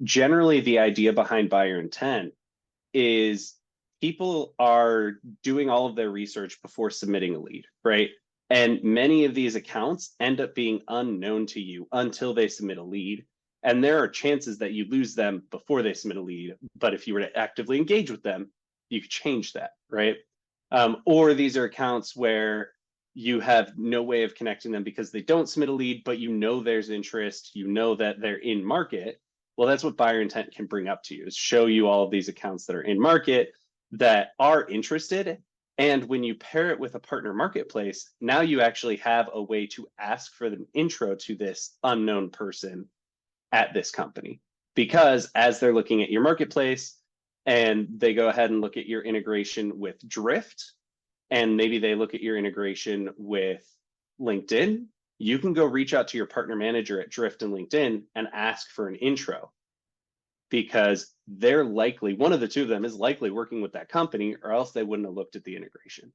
Generally, the idea behind buyer intent is people are doing all of their research before submitting a lead, right? And many of these accounts end up being unknown to you until they submit a lead. And there are chances that you lose them before they submit a lead. But if you were to actively engage with them, you could change that, right? Or these are accounts where you have no way of connecting them because they don't submit a lead, but you know there's interest, you know that they're in market. Well, that's what buyer intent can bring up to you, is show you all of these accounts that are in market that are interested. And when you pair it with a partner marketplace, now you actually have a way to ask for an intro to this unknown person at this company. Because as they're looking at your marketplace and they go ahead and look at your integration with Drift, and maybe they look at your integration with LinkedIn, you can go reach out to your partner manager at Drift and LinkedIn and ask for an intro, because they're likely, one of the two of them is likely working with that company, or else they wouldn't have looked at the integration.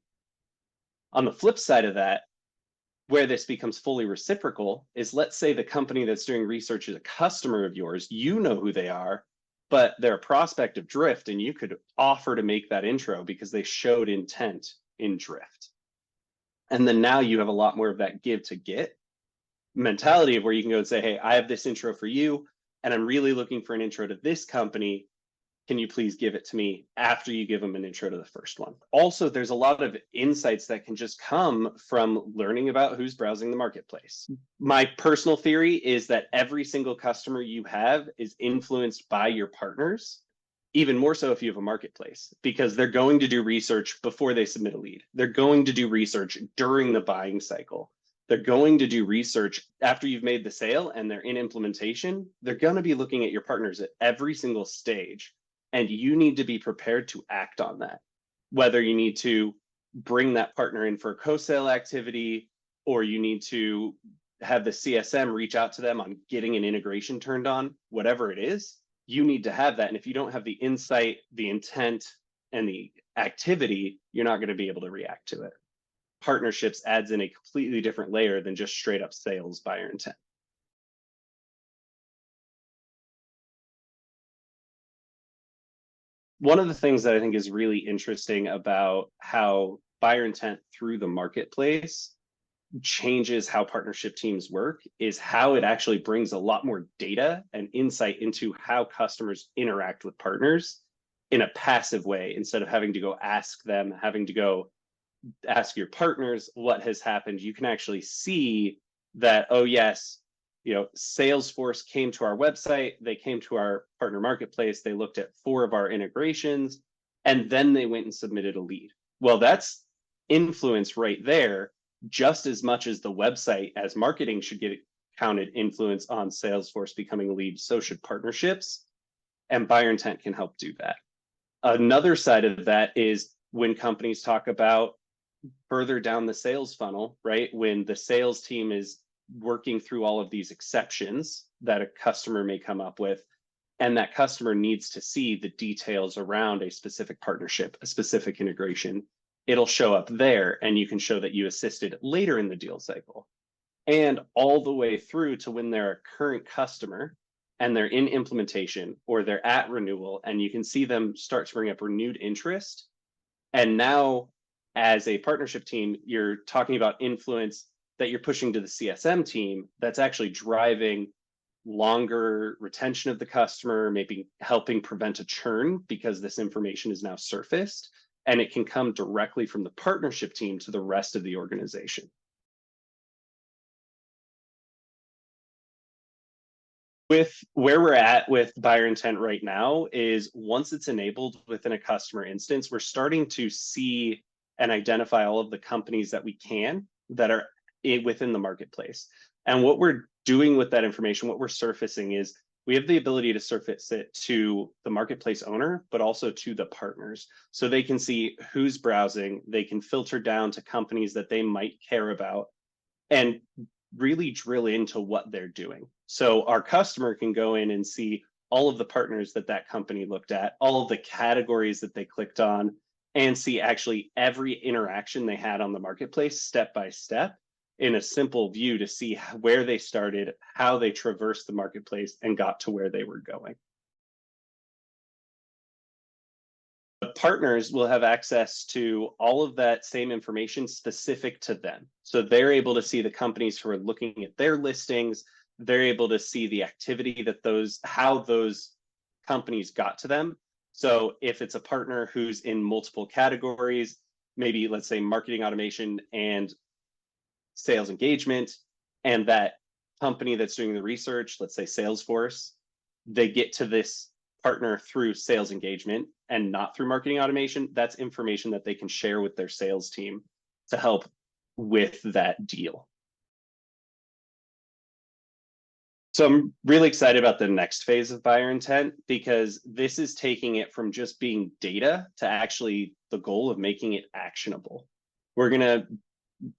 On the flip side of that, where this becomes fully reciprocal is, let's say the company that's doing research is a customer of yours, you know who they are, but they're a prospect of Drift, and you could offer to make that intro because they showed intent in Drift. And then now you have a lot more of that give to get mentality of where you can go and say, hey, I have this intro for you, and I'm really looking for an intro to this company. Can you please give it to me after you give them an intro to the first one? Also, there's a lot of insights that can just come from learning about who's browsing the marketplace. My personal theory is that every single customer you have is influenced by your partners, even more so if you have a marketplace, because they're going to do research before they submit a lead. They're going to do research during the buying cycle. They're going to do research after you've made the sale and they're in implementation. They're going to be looking at your partners at every single stage. And you need to be prepared to act on that, whether you need to bring that partner in for a co-sale activity, or you need to have the CSM reach out to them on getting an integration turned on, whatever it is, you need to have that. And if you don't have the insight, the intent, and the activity, you're not going to be able to react to it. Partnerships adds in a completely different layer than just straight up sales buyer intent. One of the things that I think is really interesting about how buyer intent through the marketplace changes how partnership teams work is how it actually brings a lot more data and insight into how customers interact with partners in a passive way, instead of having to go ask them, having to go ask your partners what has happened. You can actually see that, oh yes, Salesforce came to our website, they came to our partner marketplace, they looked at 4 of our integrations, and then they went and submitted a lead. Well, that's influence right there, just as much as the website as marketing should get counted influence on Salesforce becoming a lead, so should partnerships, and buyer intent can help do that. Another side of that is when companies talk about further down the sales funnel, right? When the sales team is working through all of these exceptions that a customer may come up with, and that customer needs to see the details around a specific partnership, a specific integration, it'll show up there, and you can show that you assisted later in the deal cycle. And all the way through to when they're a current customer and they're in implementation or they're at renewal, and you can see them start to bring up renewed interest. And now, as a partnership team, you're talking about influence that you're pushing to the CSM team that's actually driving longer retention of the customer, maybe helping prevent a churn because this information is now surfaced, and it can come directly from the partnership team to the rest of the organization. With where we're at with buyer intent right now is, once it's enabled within a customer instance, we're starting to see and identify all of the companies that we can that are within the marketplace. And what we're doing with that information, what we're surfacing is, we have the ability to surface it to the marketplace owner, but also to the partners. So they can see who's browsing, they can filter down to companies that they might care about, and really drill into what they're doing. So our customer can go in and see all of the partners that that company looked at, all of the categories that they clicked on, and see actually every interaction they had on the marketplace step by step in a simple view to see where they started, how they traversed the marketplace and got to where they were going. partners will have access to all of that same information specific to them. So they're able to see the companies who are looking at their listings. They're able to see the activity that how those companies got to them. So if it's a partner who's in multiple categories, maybe let's say marketing automation and sales engagement, and that company that's doing the research, let's say Salesforce, they get to this partner through sales engagement and not through marketing automation, that's information that they can share with their sales team to help with that deal. So I'm really excited about the next phase of buyer intent, because this is taking it from just being data to actually the goal of making it actionable. We're going to,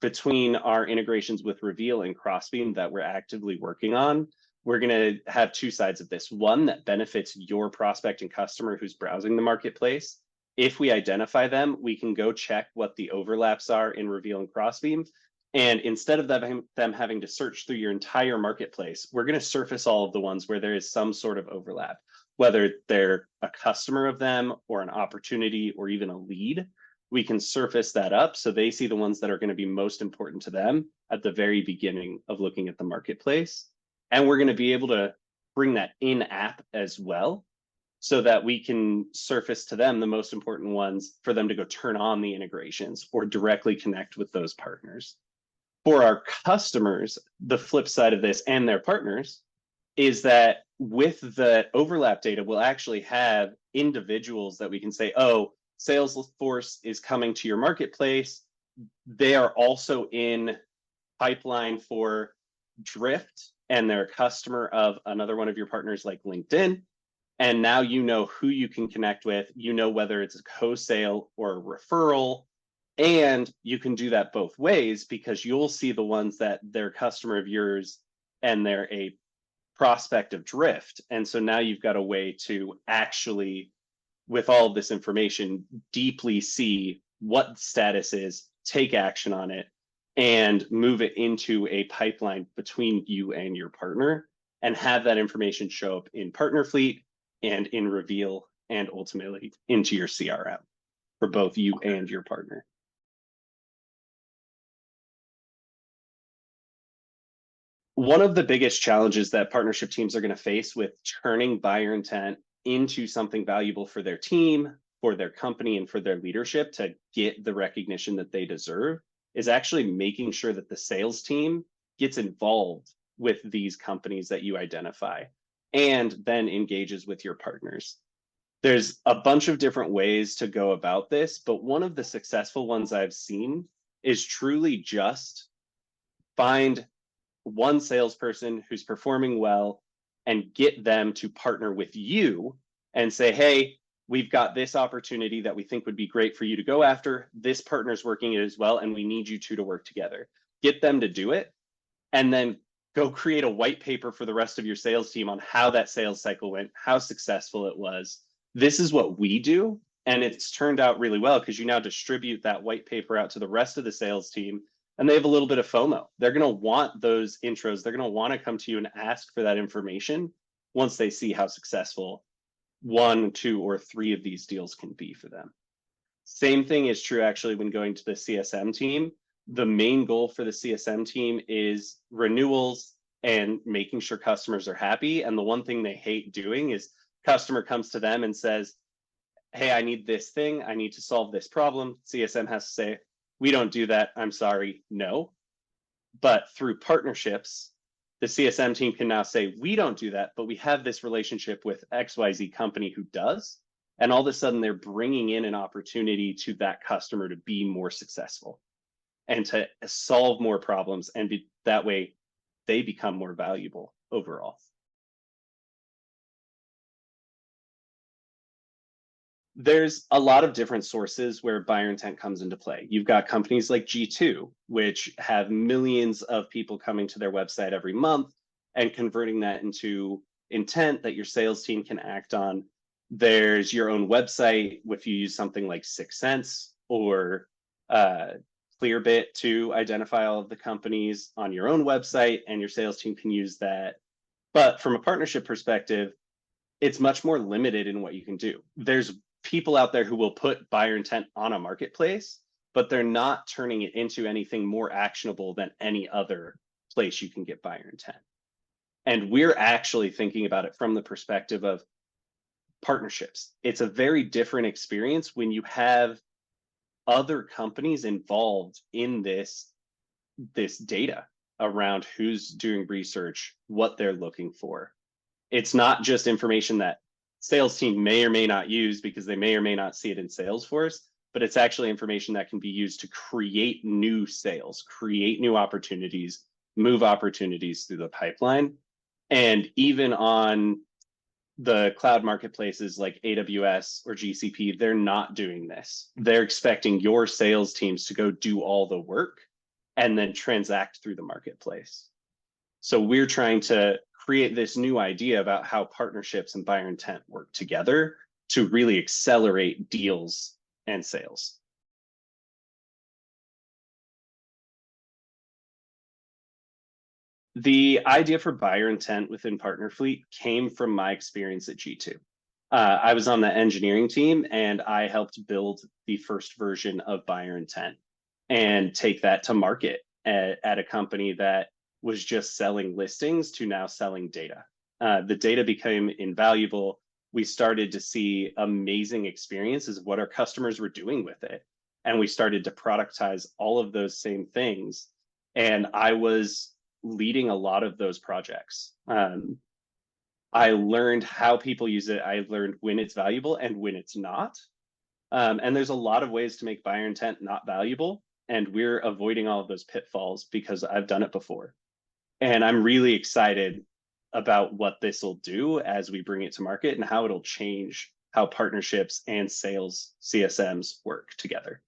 between our integrations with Reveal and Crossbeam that we're actively working on, we're going to have two sides of this. One that benefits your prospect and customer who's browsing the marketplace. If we identify them, we can go check what the overlaps are in Reveal and Crossbeam. And instead of them having to search through your entire marketplace, we're going to surface all of the ones where there is some sort of overlap, whether they're a customer of them or an opportunity or even a lead. We can surface that up so they see the ones that are going to be most important to them at the very beginning of looking at the marketplace. And we're going to be able to bring that in app as well, so that we can surface to them the most important ones for them to go turn on the integrations or directly connect with those partners. For our customers, the flip side of this and their partners is that with the overlap data, we'll actually have individuals that we can say, oh, Salesforce is coming to your marketplace. They are also in pipeline for Drift, and they're a customer of another one of your partners like LinkedIn. And now you know who you can connect with. You know whether it's a co-sale or a referral. And you can do that both ways, because you'll see the ones that they're a customer of yours and they're a prospect of Drift. And so now you've got a way to actually, with all of this information, deeply see what the status is, take action on it, and move it into a pipeline between you and your partner, and have that information show up in Partner Fleet and in Reveal, and ultimately into your CRM for both you and your partner. One of the biggest challenges that partnership teams are going to face with turning buyer intent into something valuable for their team, for their company, and for their leadership to get the recognition that they deserve is actually making sure that the sales team gets involved with these companies that you identify and then engages with your partners. There's a bunch of different ways to go about this, but one of the successful ones I've seen is truly just find one salesperson who's performing well and get them to partner with you and say, hey, we've got this opportunity that we think would be great for you to go after. This partner's working it as well, and we need you two to work together. Get them to do it, and then go create a white paper for the rest of your sales team on how that sales cycle went, how successful it was. This is what we do, and it's turned out really well, because you now distribute that white paper out to the rest of the sales team, and they have a little bit of FOMO. They're going to want those intros. They're going to want to come to you and ask for that information once they see how successful 1, 2, or 3 of these deals can be for them. Same thing is true actually when going to the CSM team. The main goal for the CSM team is renewals and making sure customers are happy. And the one thing they hate doing is customer comes to them and says, hey, I need this thing. I need to solve this problem. CSM has to say, we don't do that. I'm sorry, no. But through partnerships, the CSM team can now say, we don't do that, but we have this relationship with XYZ company who does. And all of a sudden, they're bringing in an opportunity to that customer to be more successful and to solve more problems. And that way, they become more valuable overall. There's a lot of different sources where buyer intent comes into play. You've got companies like G2, which have millions of people coming to their website every month and converting that into intent that your sales team can act on. There's your own website, if you use something like 6 Sense or Clearbit to identify all of the companies on your own website, and your sales team can use that. But from a partnership perspective, it's much more limited in what you can do. There's people out there who will put buyer intent on a marketplace, but they're not turning it into anything more actionable than any other place you can get buyer intent. And we're actually thinking about it from the perspective of partnerships. It's a very different experience when you have other companies involved in this data around who's doing research, what they're looking for. It's not just information that sales team may or may not use because they may or may not see it in Salesforce, but it's actually information that can be used to create new sales, create new opportunities, move opportunities through the pipeline. And even on the cloud marketplaces like AWS or GCP, they're not doing this. They're expecting your sales teams to go do all the work and then transact through the marketplace. So we're trying to create this new idea about how partnerships and buyer intent work together to really accelerate deals and sales. The idea for buyer intent within Partner Fleet came from my experience at G2. I was on the engineering team and I helped build the first version of buyer intent and take that to market at a company that was just selling listings to now selling data. The data became invaluable. We started to see amazing experiences of what our customers were doing with it. And we started to productize all of those same things. And I was leading a lot of those projects. I learned how people use it. I learned when it's valuable and when it's not. And there's a lot of ways to make buyer intent not valuable. And we're avoiding all of those pitfalls because I've done it before. And I'm really excited about what this will do as we bring it to market and how it'll change how partnerships and sales CSMs work together.